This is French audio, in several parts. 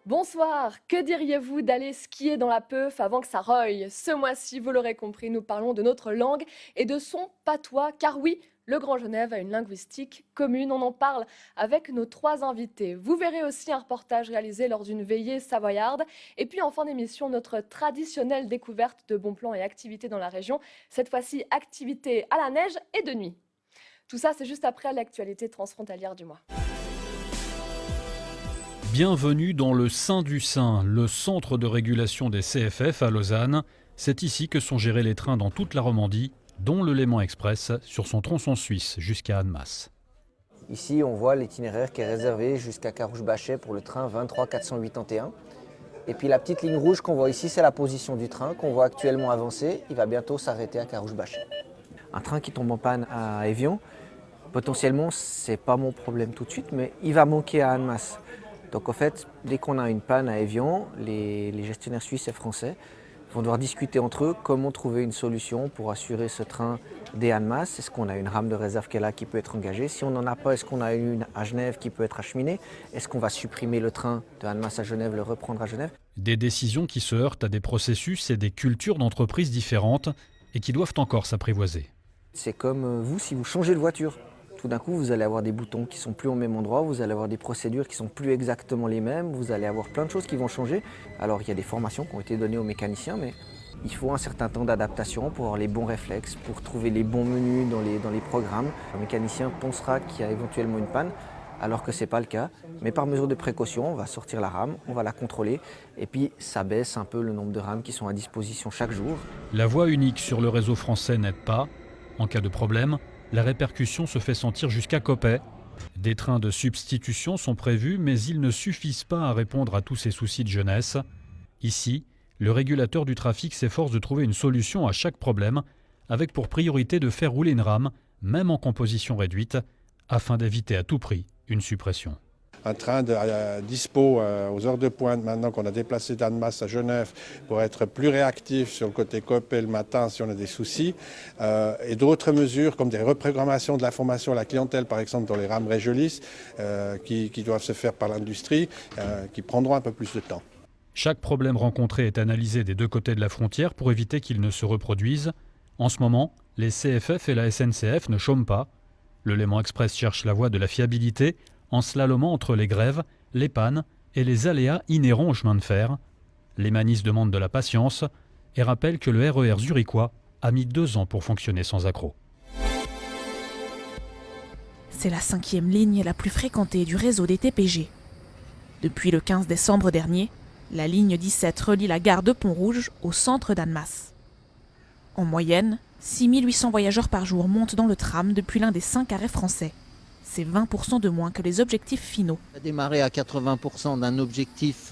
Bonsoir, que diriez-vous d'aller skier dans la Peuf avant que ça roille? Ce mois-ci, vous l'aurez compris, nous parlons de notre langue et de son patois, car oui, le Grand Genève a une linguistique commune, on en parle avec nos trois invités. Vous verrez aussi un reportage réalisé lors d'une veillée savoyarde, et puis en fin d'émission, notre traditionnelle découverte de bons plans et activités dans la région, cette fois-ci activités à la neige et de nuit. Tout ça, c'est juste après l'actualité transfrontalière du mois. Bienvenue dans le Sein du Sein, le centre de régulation des CFF à Lausanne. C'est ici que sont gérés les trains dans toute la Romandie, dont le Léman Express sur son tronçon suisse jusqu'à Annemasse. Ici, on voit l'itinéraire qui est réservé jusqu'à Carouge-Bachet pour le train 23 481. Et puis la petite ligne rouge qu'on voit ici, c'est la position du train qu'on voit actuellement avancer. Il va bientôt s'arrêter à Carouge-Bachet. Un train qui tombe en panne à Évian, potentiellement, c'est pas mon problème tout de suite, mais il va manquer à Annemasse. Donc en fait, dès qu'on a une panne à Évian, les gestionnaires suisses et français vont devoir discuter entre eux comment trouver une solution pour assurer ce train dès Annemasse. Est-ce qu'on a une rame de réserve qui est là qui peut être engagée? Si on n'en a pas, est-ce qu'on a une à Genève qui peut être acheminée? Est-ce qu'on va supprimer le train de Annemasse à Genève, le reprendre à Genève? Des décisions qui se heurtent à des processus et des cultures d'entreprises différentes et qui doivent encore s'apprivoiser. C'est comme vous, si vous changez de voiture. Tout d'un coup, vous allez avoir des boutons qui sont plus au même endroit, vous allez avoir des procédures qui sont plus exactement les mêmes, vous allez avoir plein de choses qui vont changer. Alors il y a des formations qui ont été données aux mécaniciens, mais il faut un certain temps d'adaptation pour avoir les bons réflexes, pour trouver les bons menus dans les programmes. Un mécanicien pensera qu'il y a éventuellement une panne, alors que ce n'est pas le cas. Mais par mesure de précaution, on va sortir la rame, on va la contrôler, et puis ça baisse un peu le nombre de rames qui sont à disposition chaque jour. La voie unique sur le réseau français n'aide pas. En cas de problème, la répercussion se fait sentir jusqu'à Coppet. Des trains de substitution sont prévus, mais ils ne suffisent pas à répondre à tous ces soucis de jeunesse. Ici, le régulateur du trafic s'efforce de trouver une solution à chaque problème, avec pour priorité de faire rouler une rame, même en composition réduite, afin d'éviter à tout prix une suppression. Un train dispo aux heures de pointe, maintenant qu'on a déplacé d'Annemasse à Genève, pour être plus réactif sur le côté Coppet le matin si on a des soucis. Et d'autres mesures comme des reprogrammations de l'information à la clientèle, par exemple dans les rames Régiolis, qui doivent se faire par l'industrie, qui prendront un peu plus de temps. Chaque problème rencontré est analysé des deux côtés de la frontière pour éviter qu'il ne se reproduise. En ce moment, les CFF et la SNCF ne chôment pas. Le Léman Express cherche la voie de la fiabilité en slalomant entre les grèves, les pannes et les aléas inhérents au chemin de fer. Les Manis demandent de la patience et rappellent que le RER zurichois a mis 2 ans pour fonctionner sans accroc. C'est la 5e ligne la plus fréquentée du réseau des TPG. Depuis le 15 décembre dernier, la ligne 17 relie la gare de Pont-Rouge au centre d'Annemasse. En moyenne, 6800 voyageurs par jour montent dans le tram depuis l'un des 5 arrêts français. C'est 20% de moins que les objectifs finaux. On a démarré à 80% d'un objectif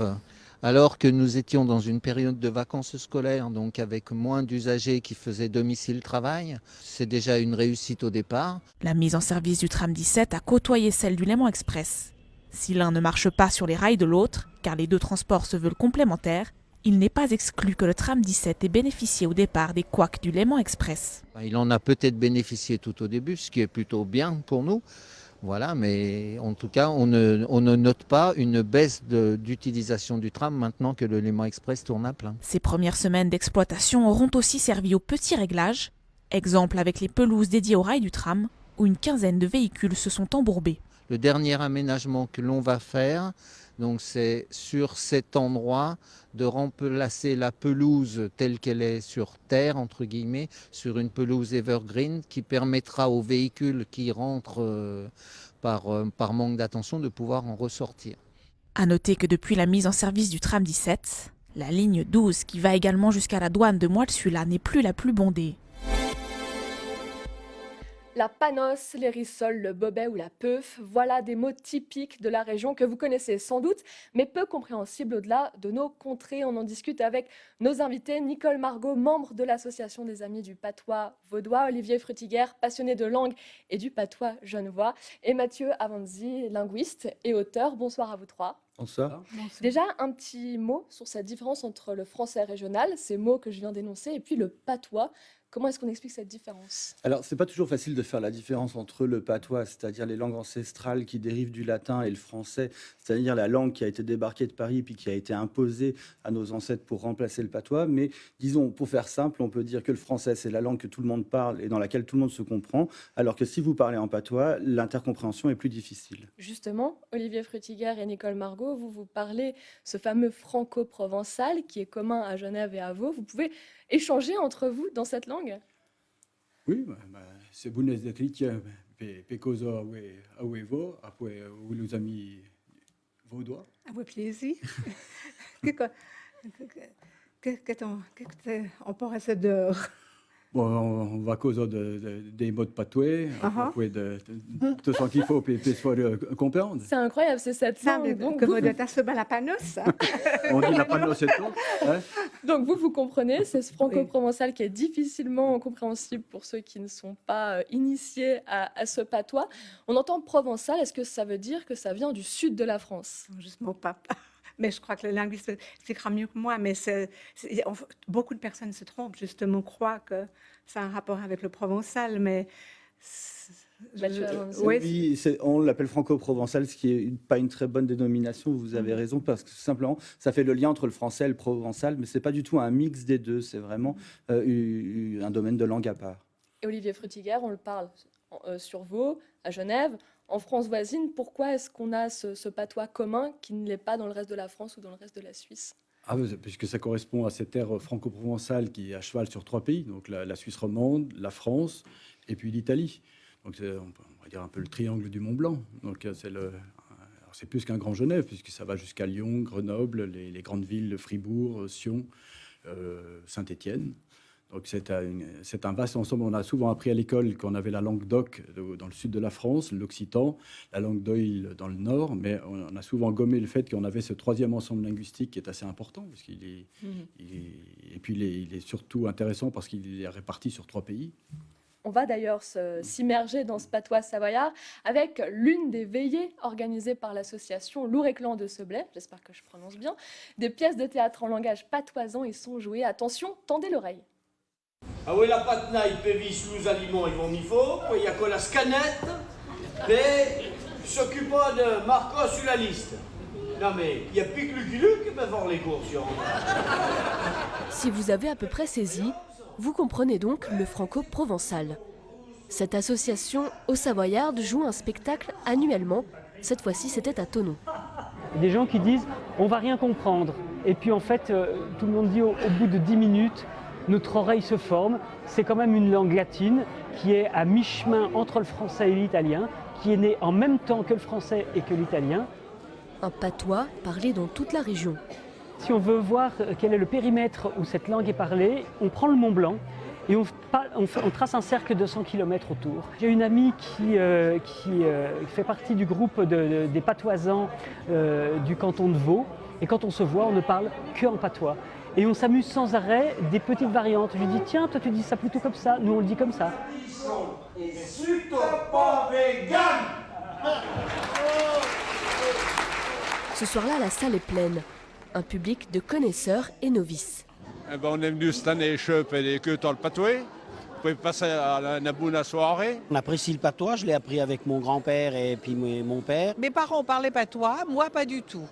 alors que nous étions dans une période de vacances scolaires, donc avec moins d'usagers qui faisaient domicile-travail. C'est déjà une réussite au départ. La mise en service du tram 17 a côtoyé celle du Léman Express. Si l'un ne marche pas sur les rails de l'autre, car les deux transports se veulent complémentaires, il n'est pas exclu que le tram 17 ait bénéficié au départ des couacs du Léman Express. Il en a peut-être bénéficié tout au début, ce qui est plutôt bien pour nous. Voilà, mais en tout cas, on ne note pas une baisse d'utilisation du tram maintenant que le Léman Express tourne à plein. Ces premières semaines d'exploitation auront aussi servi aux petits réglages, exemple avec les pelouses dédiées aux rails du tram, où une quinzaine de véhicules se sont embourbés. Le dernier aménagement que l'on va faire, donc c'est sur cet endroit de remplacer la pelouse telle qu'elle est sur terre, entre guillemets, sur une pelouse evergreen qui permettra aux véhicules qui rentrent par manque d'attention de pouvoir en ressortir. A noter que depuis la mise en service du tram 17, la ligne 12 qui va également jusqu'à la douane de Moile-Sula n'est plus la plus bondée. La panos, les rissoles, le bobet ou la peuf, voilà des mots typiques de la région que vous connaissez sans doute, mais peu compréhensibles au-delà de nos contrées. On en discute avec nos invités, Nicole Margot, membre de l'Association des Amis du Patois Vaudois, Olivier Frutiguer, passionné de langue et du patois genevois, et Mathieu Avanzi, linguiste et auteur. Bonsoir à vous trois. Bonsoir. Déjà, un petit mot sur cette différence entre le français régional, ces mots que je viens d'énoncer, et puis le patois. Comment est-ce qu'on explique cette différence? Alors, c'est pas toujours facile de faire la différence entre le patois, c'est-à-dire les langues ancestrales qui dérivent du latin, et le français, c'est-à-dire la langue qui a été débarquée de Paris puis qui a été imposée à nos ancêtres pour remplacer le patois. Mais disons, pour faire simple, on peut dire que le français, c'est la langue que tout le monde parle et dans laquelle tout le monde se comprend, alors que si vous parlez en patois, l'intercompréhension est plus difficile. Justement, Olivier Frutiger et Nicole Margot, vous parlez ce fameux franco-provençal qui est commun à Genève et à Vaud. Vous pouvez échanger entre vous dans cette langue? Oui, c'est bună ziua pe cauza Vo, après les amis vaudois. Avec plaisir. On pourrait se dire. Bon, on va causer des mots de patois, après de tout ce qu'il faut pour se faire comprendre. C'est incroyable, c'est cette langue. Donc, vous êtes assez belle à panos. On dit la panos c'est tout. Hein? Donc vous comprenez, c'est ce franco-provençal qui est difficilement compréhensible pour ceux qui ne sont pas initiés à ce patois. On entend provençal, est-ce que ça veut dire que ça vient du sud de la France? Justement pas. Mais je crois que le linguiste expliquera mieux que moi. Mais beaucoup de personnes se trompent, justement, croient que ça a un rapport avec le provençal. Mais oui, on l'appelle franco-provençal, ce qui n'est pas une très bonne dénomination, vous avez raison, parce que simplement, ça fait le lien entre le français et le provençal, mais ce n'est pas du tout un mix des deux, c'est vraiment un domaine de langue à part. Et Olivier Frutiger, on le parle sur Vaud, à Genève. En France voisine, pourquoi est-ce qu'on a ce patois commun qui ne l'est pas dans le reste de la France ou dans le reste de la Suisse? Puisque ça correspond à cette ère franco-provençale qui est à cheval sur 3 pays, donc la Suisse romande, la France et puis l'Italie. Donc on va dire un peu le triangle du Mont Blanc. Donc c'est plus qu'un Grand Genève, puisque ça va jusqu'à Lyon, Grenoble, les grandes villes de Fribourg, Sion, Saint-Étienne. Donc c'est un vaste ensemble. On a souvent appris à l'école qu'on avait la langue d'oc dans le sud de la France, l'occitan, la langue d'oïl dans le nord, mais on a souvent gommé le fait qu'on avait ce troisième ensemble linguistique qui est assez important, parce qu'il est, il est surtout intéressant parce qu'il est réparti sur 3 pays. On va d'ailleurs s'immerger dans ce patois savoyard avec l'une des veillées organisées par l'association Lourec-Lan de Seblay, j'espère que je prononce bien. Des pièces de théâtre en langage patoisan y sont jouées. Attention, tendez l'oreille. Ah oui, la patnaille, pévis, sous aliments, ils vont m'y faut. Il y a que la scanette, mais s'occupe pas de Marco sur la liste. Non mais, il y a plus que Lucky Luke qui peut voir les courses. Si vous avez à peu près saisi, vous comprenez donc le franco-provençal. Cette association haut-savoyarde joue un spectacle annuellement. Cette fois-ci, c'était à Thonon. Des gens qui disent on va rien comprendre. Et puis en fait, tout le monde dit au bout de 10 minutes, notre oreille se forme. C'est quand même une langue latine qui est à mi-chemin entre le français et l'italien, qui est née en même temps que le français et que l'italien. Un patois parlé dans toute la région. Si on veut voir quel est le périmètre où cette langue est parlée, on prend le Mont Blanc et on trace un cercle de 100 km autour. J'ai une amie qui fait partie du groupe des patoisans du canton de Vaud. Et quand on se voit, on ne parle qu'en patois. Et on s'amuse sans arrêt des petites variantes. Je lui dis, tiens, toi tu dis ça plutôt comme ça, nous on le dit comme ça. Et surtout pas vegan. Ce soir-là, la salle est pleine. Un public de connaisseurs et novices. On est venu cette année choper que dans le patois. Vous pouvez passer à une bonne soirée. On apprécie le patois, je l'ai appris avec mon grand-père et puis mon père. Mes parents parlaient patois, moi pas du tout.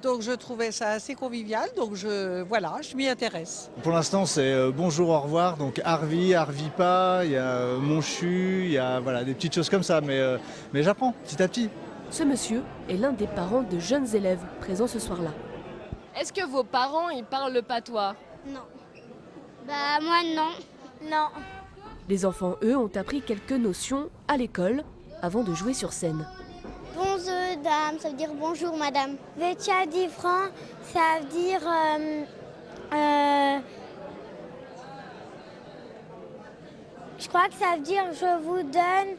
Donc je trouvais ça assez convivial, donc je m'y intéresse. Pour l'instant c'est bonjour, au revoir, donc Arvi, Arvipa, il y a Monchu, il y a des petites choses comme ça, mais j'apprends petit à petit. Ce monsieur est l'un des parents de jeunes élèves présents ce soir-là. Est-ce que vos parents, ils parlent le patois? Non. Bah moi non. Non. Les enfants, eux, ont appris quelques notions à l'école avant de jouer sur scène. Bonjour dame, ça veut dire bonjour madame. Vetia di francs, ça veut dire je crois que ça veut dire je vous donne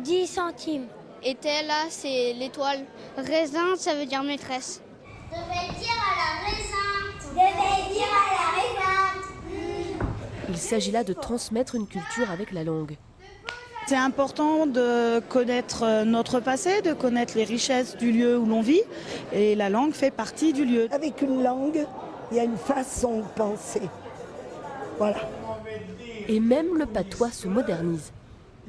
10 centimes. Et là, c'est l'étoile. Raisin, ça veut dire maîtresse. Je vais dire à la raisin. Je vais dire à la raisin. Il s'agit là de transmettre une culture avec la langue. C'est important de connaître notre passé, de connaître les richesses du lieu où l'on vit. Et la langue fait partie du lieu. Avec une langue, il y a une façon de penser. Voilà. et même le patois se modernise.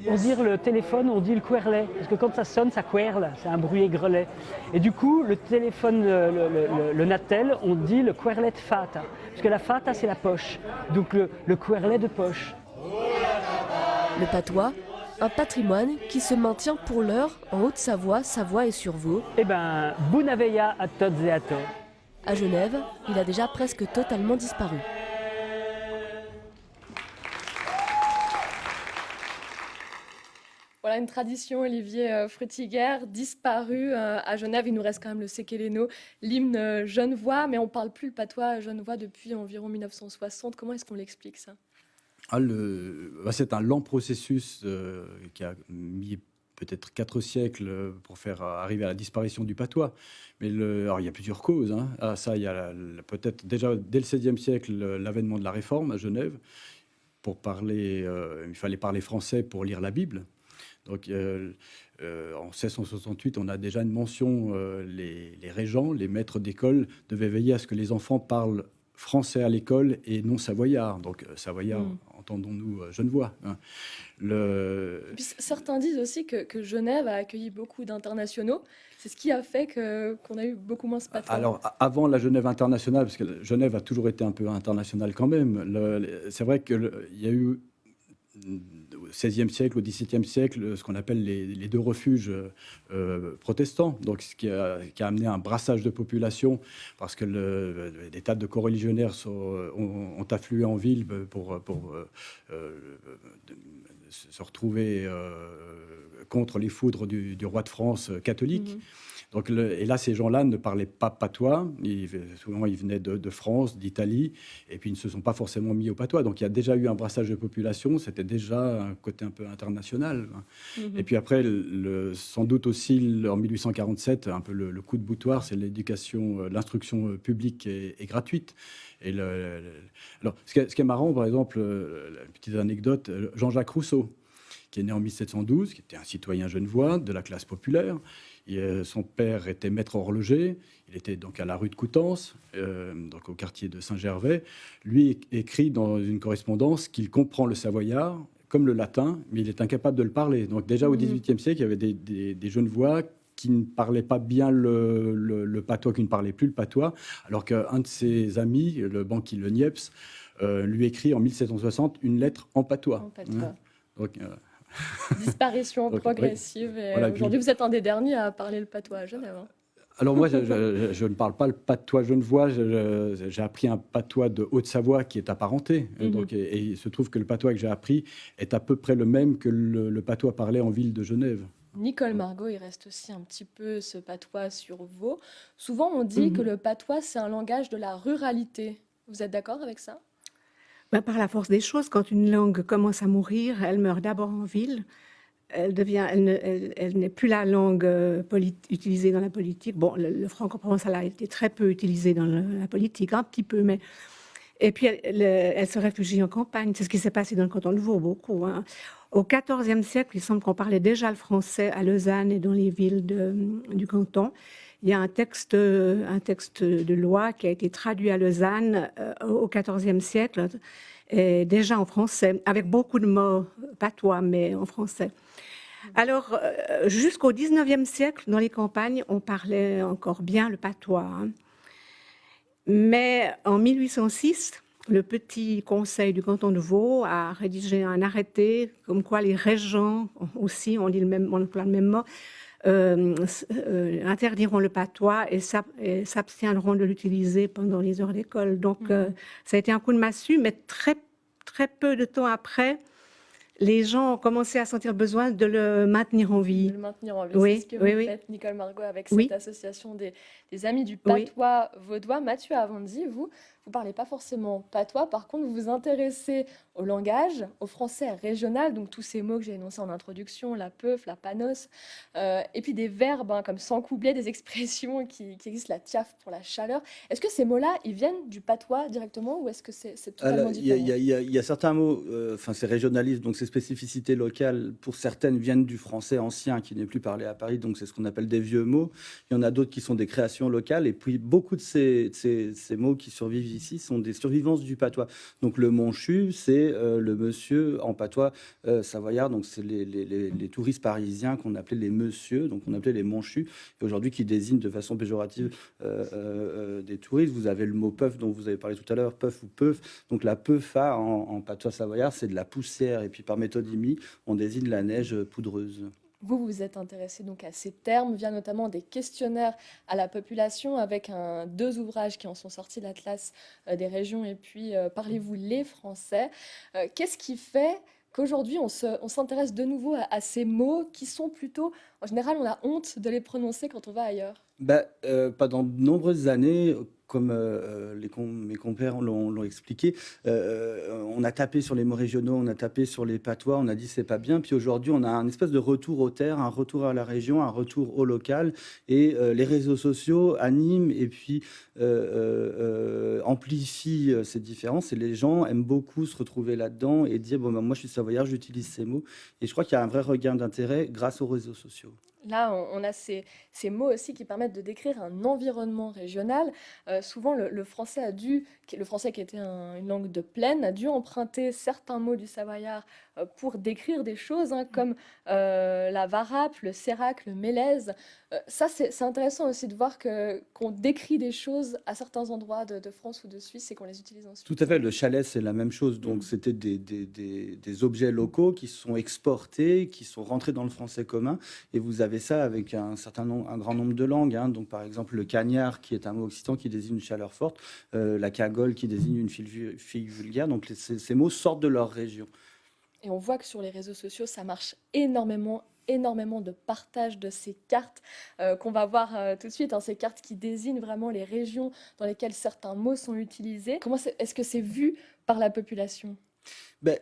On dit le téléphone, on dit le querlet, parce que quand ça sonne, ça querle, c'est un bruit aigrelet. Et du coup, le téléphone, le nattel, on dit le querlet de fata, parce que la fata, c'est la poche, donc le querlet de poche. Le patois, un patrimoine qui se maintient pour l'heure en Haute-Savoie, Savoie et sur Vaud. Eh ben, Bunaveya à tots et à tots. À Genève, il a déjà presque totalement disparu. Voilà une tradition, Olivier Frutiger, disparue à Genève. Il nous reste quand même le Sekeleno, l'hymne genevois, mais on ne parle plus le patois genevois depuis environ 1960. Comment est-ce qu'on l'explique, ça ? C'est un lent processus qui a mis peut-être 4 siècles pour faire arriver à la disparition du patois. Mais alors, il y a plusieurs causes. À ça, il y a peut-être déjà dès le XVIe siècle l'avènement de la Réforme à Genève. Pour parler, il fallait parler français pour lire la Bible. Donc, en 1668, on a déjà une mention, les régents, les maîtres d'école devaient veiller à ce que les enfants parlent français à l'école et non savoyard. Donc, savoyard, entendons-nous genevois. Puis, certains disent aussi que Genève a accueilli beaucoup d'internationaux. C'est ce qui a fait qu'on a eu beaucoup moins ce patois. Alors, avant la Genève internationale, parce que Genève a toujours été un peu internationale quand même, c'est vrai qu'il y a eu au XVIe siècle, au XVIIe siècle, ce qu'on appelle les 2 refuges protestants, donc ce qui a amené un brassage de population, parce que des tas de coreligionnaires ont afflué en ville pour se retrouver contre les foudres du roi de France catholique. Donc, et là, ces gens-là ne parlaient pas patois. Souvent, ils venaient de France, d'Italie, et puis ils ne se sont pas forcément mis au patois. Donc, il y a déjà eu un brassage de population. C'était déjà un côté un peu international. Et puis après, sans doute aussi, en 1847, un peu le coup de boutoir, c'est l'éducation, l'instruction publique et gratuite. Et alors, ce qui est marrant, par exemple, la petite anecdote, Jean-Jacques Rousseau, qui est né en 1712, qui était un citoyen genevois de la classe populaire. Son père était maître horloger, il était donc à la rue de Coutances, donc au quartier de Saint-Gervais. Lui écrit dans une correspondance qu'il comprend le savoyard comme le latin, mais il est incapable de le parler. Donc déjà au XVIIIe siècle, il y avait des Genevois qui ne parlaient pas bien le patois, qui ne parlaient plus le patois, alors qu'un de ses amis, le banquier Le Niepce, lui écrit en 1760 une lettre en patois. Donc, disparition progressive. Oui. Et voilà, aujourd'hui, vous êtes un des derniers à parler le patois à Genève. Alors moi, je ne parle pas le patois genevois. J'ai appris un patois de Haute-Savoie qui est apparenté. Donc, et il se trouve que le patois que j'ai appris est à peu près le même que le patois parlé en ville de Genève. Nicole Margot, il reste aussi un petit peu ce patois sur Vaud. Souvent, on dit que le patois, c'est un langage de la ruralité. Vous êtes d'accord avec ça ? Par la force des choses, quand une langue commence à mourir, elle meurt d'abord en ville. Elle n'est plus la langue utilisée dans la politique. Bon, le franco-provençal a été très peu utilisé dans la politique, un petit peu, mais... Et puis, elle se réfugie en campagne. C'est ce qui s'est passé dans le canton de Vaud, beaucoup. Au XIVe siècle, il semble qu'on parlait déjà le français à Lausanne et dans les villes du canton. Il y a un texte de loi qui a été traduit à Lausanne au XIVe siècle, et déjà en français, avec beaucoup de mots patois, mais en français. Alors, jusqu'au XIXe siècle, dans les campagnes, on parlait encore bien le patois. Mais en 1806, le petit conseil du canton de Vaud a rédigé un arrêté comme quoi les régents aussi, on emploie le même mot, interdiront le patois et s'abstiendront de l'utiliser pendant les heures d'école. Donc, ça a été un coup de massue, mais très, très peu de temps après, les gens ont commencé à sentir le besoin de le maintenir en vie. De le maintenir en vie, oui, c'est ce que vous faites, Nicole Margot, avec cette association des Amis du Patois vaudois. Mathieu Avandy, vous ne parlez pas forcément patois, par contre, vous vous intéressez au langage, au français régional, donc tous ces mots que j'ai énoncés en introduction, la peuf, la panos, et puis des verbes comme s'encoubler, des expressions qui existent, la tiaf pour la chaleur. Est-ce que ces mots-là, ils viennent du patois directement ou est-ce que c'est totalement différent ? Il y a certains mots, c'est régionaliste, donc c'est spécificités locales, pour certaines, viennent du français ancien qui n'est plus parlé à Paris, donc c'est ce qu'on appelle des vieux mots. Il y en a d'autres qui sont des créations locales, et puis beaucoup de ces mots qui survivent ici sont des survivances du patois. Donc le monchu, c'est le monsieur en patois savoyard, donc c'est les touristes parisiens qu'on appelait les messieurs, donc on appelait les monchus, et aujourd'hui qui désignent de façon péjorative des touristes. Vous avez le mot peuf dont vous avez parlé tout à l'heure, peuf ou peuf. Donc la peufa en patois savoyard, c'est de la poussière, et puis par métonymie, on désigne la neige poudreuse. Vous vous êtes intéressé donc à ces termes via notamment des questionnaires à la population avec deux ouvrages qui en sont sortis, l'Atlas des régions et puis Parlez-vous les Français. Qu'est-ce qui fait qu'aujourd'hui on s'intéresse de nouveau à ces mots qui sont plutôt, en général on a honte de les prononcer quand on va ailleurs? Pendant de nombreuses années, comme mes compères l'ont expliqué, on a tapé sur les mots régionaux, on a tapé sur les patois, on a dit c'est pas bien. Puis aujourd'hui, on a un espèce de retour aux terres, un retour à la région, un retour au local. Et les réseaux sociaux animent et puis amplifient ces différences. Et les gens aiment beaucoup se retrouver là-dedans et dire moi je suis savoyard, j'utilise ces mots. Et je crois qu'il y a un vrai regain d'intérêt grâce aux réseaux sociaux. Là, on a ces mots aussi qui permettent de décrire un environnement régional. Souvent, le français qui était une langue de plaine, a dû emprunter certains mots du savoyard pour décrire des choses comme la varap, le sérac, le mélèze. Ça, c'est intéressant aussi de voir qu'on décrit des choses à certains endroits de France ou de Suisse et qu'on les utilise ensuite. Tout à fait, le chalet, c'est la même chose. Donc, c'était des objets locaux qui sont exportés, qui sont rentrés dans le français commun. Et vous avez ça avec un grand nombre de langues. Donc, par exemple, le cagnard, qui est un mot occitan qui désigne une chaleur forte, la cagole, qui désigne une fille vulgaire. Donc, ces mots sortent de leur région. Et on voit que sur les réseaux sociaux, ça marche énormément de partage de ces cartes qu'on va voir tout de suite, ces cartes qui désignent vraiment les régions dans lesquelles certains mots sont utilisés. Est-ce que c'est vu par la population ?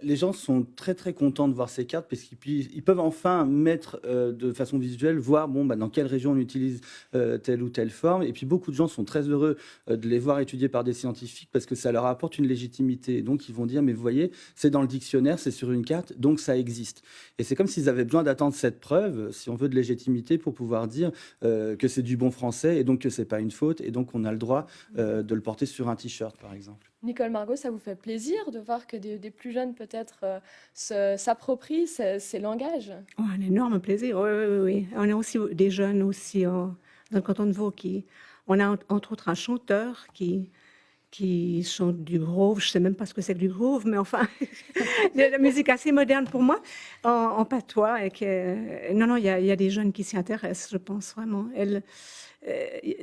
Les gens sont très très contents de voir ces cartes parce qu'ils peuvent enfin mettre de façon visuelle, voir dans quelle région on utilise telle ou telle forme. Et puis beaucoup de gens sont très heureux de les voir étudiés par des scientifiques parce que ça leur apporte une légitimité. Donc ils vont dire, mais vous voyez, c'est dans le dictionnaire, c'est sur une carte, donc ça existe. Et c'est comme s'ils avaient besoin d'attendre cette preuve, si on veut, de légitimité pour pouvoir dire que c'est du bon français et donc que c'est pas une faute et donc on a le droit de le porter sur un t-shirt, par exemple. Nicole Margot, ça vous fait plaisir de voir que des plus jeunes peut-être s'approprient ces langages? Un énorme plaisir, oui. On a aussi des jeunes aussi dans le canton de Vaud. On a entre autres un chanteur qui chante du groove. Je ne sais même pas ce que c'est que du groove, mais enfin, de la musique assez moderne pour moi, en patois. Non, il y a des jeunes qui s'y intéressent, je pense vraiment.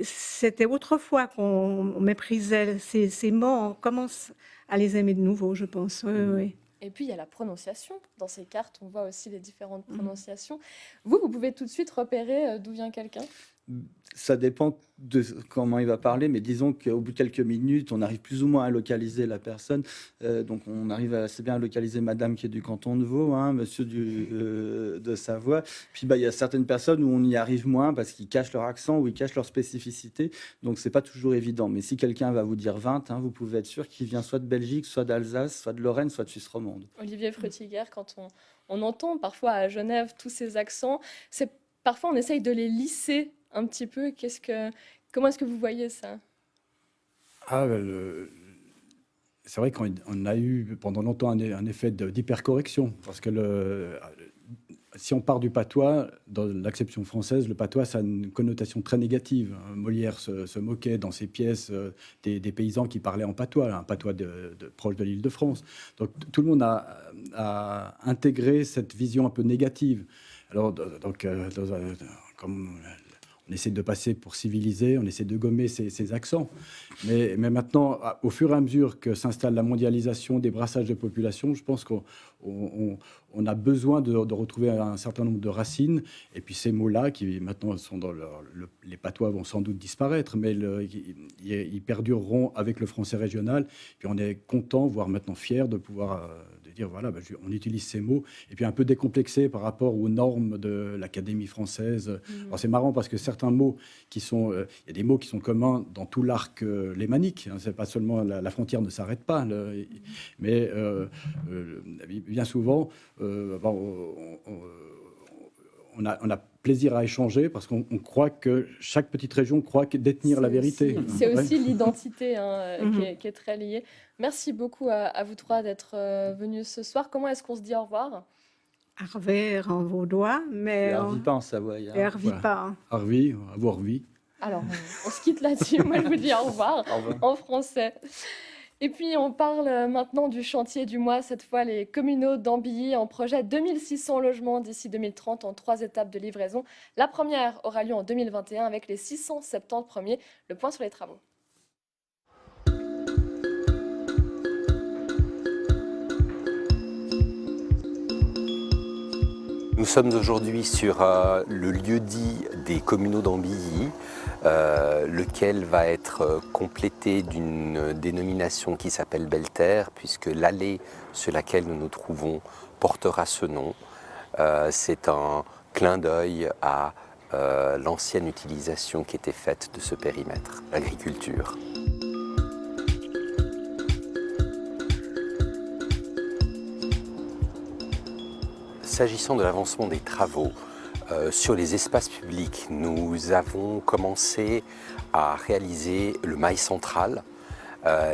C'était autrefois qu'on méprisait ces mots, on commence à les aimer de nouveau, je pense. Oui. Et puis il y a la prononciation. Dans ces cartes, on voit aussi les différentes prononciations. Vous pouvez tout de suite repérer d'où vient quelqu'un? Ça dépend de comment il va parler, mais disons qu'au bout de quelques minutes, on arrive plus ou moins à localiser la personne. Donc on arrive assez bien à localiser madame qui est du canton de Vaud, monsieur de Savoie. Puis il y a certaines personnes où on y arrive moins parce qu'ils cachent leur accent ou ils cachent leur spécificité. Donc c'est pas toujours évident. Mais si quelqu'un va vous dire 20, vous pouvez être sûr qu'il vient soit de Belgique, soit d'Alsace, soit de Lorraine, soit de Suisse romande. Olivier Frutiger, quand on entend parfois à Genève tous ces accents, parfois on essaye de les lisser un petit peu. Comment est-ce que vous voyez ça? C'est vrai qu'on a eu pendant longtemps un effet d'hypercorrection, parce que si on part du patois, dans l'acception française, le patois, ça a une connotation très négative. Molière se moquait dans ses pièces des paysans qui parlaient en patois, un patois proche de l'Île-de-France. Donc tout le monde a intégré cette vision un peu négative. Alors, comme on essaie de passer pour civilisé, on essaie de gommer ces accents. Mais maintenant, au fur et à mesure que s'installe la mondialisation, des brassages de population, je pense qu'on a besoin de retrouver un certain nombre de racines. Et puis ces mots-là, qui maintenant sont les patois vont sans doute disparaître, mais ils perdureront avec le français régional. Puis on est content, voire maintenant fier de pouvoir dire, voilà, on utilise ces mots, et puis un peu décomplexé par rapport aux normes de l'Académie française. Alors c'est marrant parce que certains mots il y a des mots qui sont communs dans tout l'arc lémanique, hein, c'est pas seulement, la frontière ne s'arrête pas, mais bien souvent, on a plaisir à échanger parce qu'on croit que chaque petite région croit détenir la vérité. C'est aussi l'identité qui est très liée. Merci beaucoup à vous trois d'être venus ce soir. Comment est-ce qu'on se dit au revoir? Arver en vaudois, mais... Arvipa en savoyard. Et Arvipa. Arvi, à vous Arvi. Alors, on se quitte là-dessus. Moi, je vous dis au revoir en français. Et puis, on parle maintenant du chantier du mois, cette fois les communaux d'Ambilly, en projet 2600 logements d'ici 2030 en 3 étapes de livraison. La première aura lieu en 2021 avec les 670 premiers. Le point sur les travaux. Nous sommes aujourd'hui sur le lieu-dit des communaux d'Ambilly, lequel va être complété d'une dénomination qui s'appelle Belle-Terre, puisque l'allée sur laquelle nous nous trouvons portera ce nom. C'est un clin d'œil à l'ancienne utilisation qui était faite de ce périmètre, l'agriculture. S'agissant de l'avancement des travaux, sur les espaces publics, nous avons commencé à réaliser le mail central.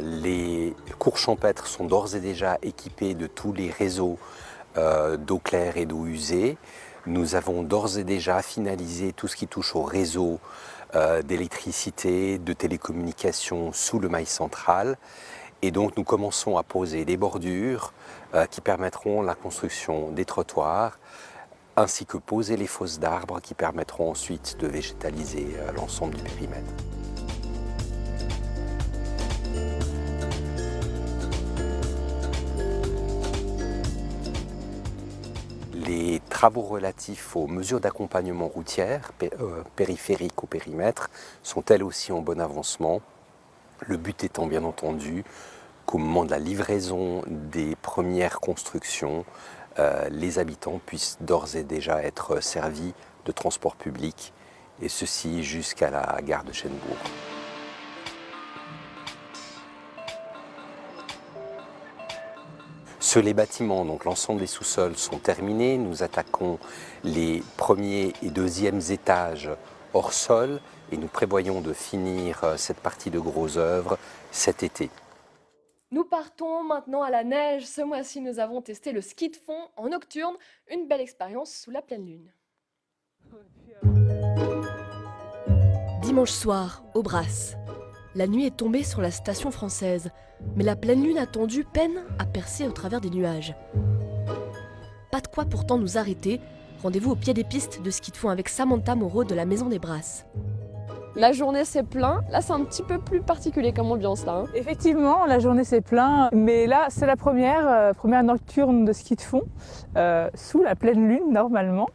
Les cours champêtres sont d'ores et déjà équipés de tous les réseaux d'eau claire et d'eau usée. Nous avons d'ores et déjà finalisé tout ce qui touche au réseau d'électricité, de télécommunications sous le mail central. Et donc nous commençons à poser des bordures qui permettront la construction des trottoirs, ainsi que poser les fosses d'arbres qui permettront ensuite de végétaliser l'ensemble du périmètre. Les travaux relatifs aux mesures d'accompagnement routière, périphériques au périmètre, sont elles aussi en bon avancement. Le but étant bien entendu qu'au moment de la livraison des premières constructions, les habitants puissent d'ores et déjà être servis de transport public, et ceci jusqu'à la gare de Chênebourg. Sur les bâtiments, donc l'ensemble des sous-sols sont terminés. Nous attaquons les premiers et deuxièmes étages hors sol et nous prévoyons de finir cette partie de gros œuvres cet été. Nous partons maintenant à la neige. Ce mois-ci, nous avons testé le ski de fond en nocturne. Une belle expérience sous la pleine lune. Dimanche soir, au Brasses. La nuit est tombée sur la station française, mais la pleine lune attendue peine à percer au travers des nuages. Pas de quoi pourtant nous arrêter. Rendez-vous au pied des pistes de ski de fond avec Samantha Moreau de la Maison des Brasses. La journée c'est plein, là c'est un petit peu plus particulier comme ambiance là. Effectivement, la journée c'est plein, mais là c'est la première nocturne de ski de fond, sous la pleine lune normalement.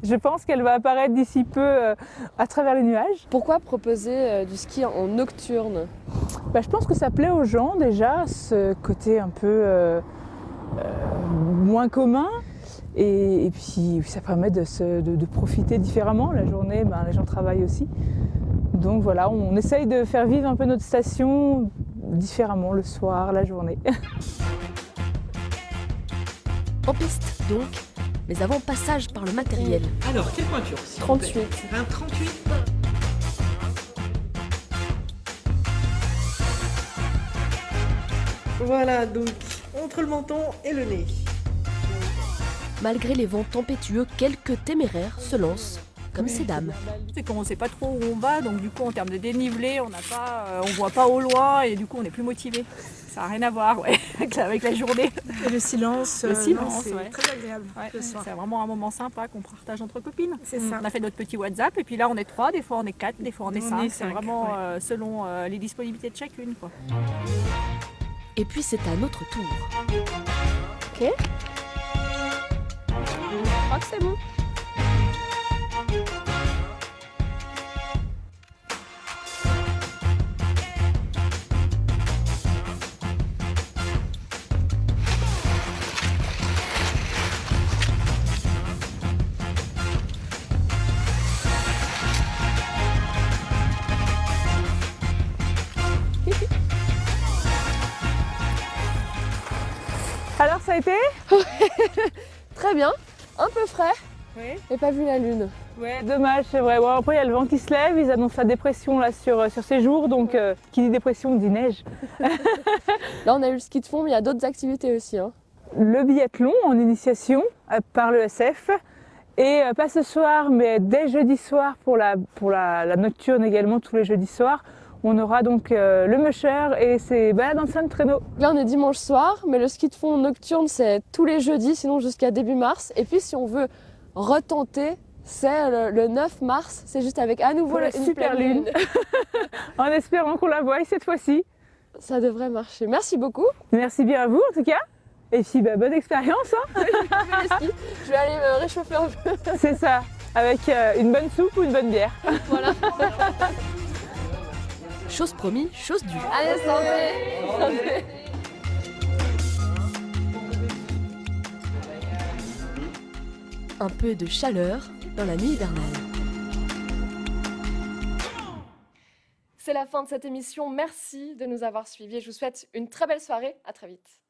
Je pense qu'elle va apparaître d'ici peu à travers les nuages. Pourquoi proposer du ski en nocturne? Je pense que ça plaît aux gens déjà, ce côté un peu moins commun. Et puis ça permet de profiter différemment. La journée, les gens travaillent aussi. Donc voilà, on essaye de faire vivre un peu notre station différemment le soir, la journée. En piste donc, mais avant passage par le matériel. Alors, quelle pointure? 38. Un 38. Voilà, donc entre le menton et le nez. Malgré les vents tempétueux, quelques téméraires se lancent, comme ces dames. C'est qu'on ne sait pas trop où on va, donc du coup en termes de dénivelé, on voit pas au loin et du coup on est plus motivé. Ça n'a rien à voir avec la journée. Et le silence, c'est très agréable. C'est vraiment un moment sympa qu'on partage entre copines. C'est ça. On a fait notre petit WhatsApp et puis là on est 3, des fois on est 4, des fois on est 5. C'est vraiment selon les disponibilités de chacune, quoi. Et puis c'est à notre tour. Ok. Je crois que c'est bon. a été? Très bien, un peu frais, Oui. et pas vu la lune. Ouais, dommage, c'est vrai. Bon, après, il y a le vent qui se lève, ils annoncent la dépression là, sur ces jours, donc qui dit dépression dit neige. Là, on a eu le ski de fond, mais il y a d'autres activités aussi. Hein. Le biathlon en initiation par l'ESF, et pas ce soir, mais dès jeudi soir pour la nocturne également, tous les jeudis soirs. On aura donc le musher et ses balades en sein de traîneau. Là, on est dimanche soir, mais le ski de fond nocturne, c'est tous les jeudis, sinon jusqu'à début mars. Et puis, si on veut retenter, c'est le 9 mars, c'est juste avec à nouveau une super pleine lune. En espérant qu'on la voie cette fois-ci. Ça devrait marcher. Merci beaucoup. Merci bien à vous en tout cas. Et puis bonne expérience. Hein. Je vais aller me réchauffer un peu. C'est ça, avec une bonne soupe ou une bonne bière. Voilà. Chose promis, chose due. Allez, santé. Un peu de chaleur dans la nuit hivernale. C'est la fin de cette émission. Merci de nous avoir suivis. Je vous souhaite une très belle soirée. À très vite.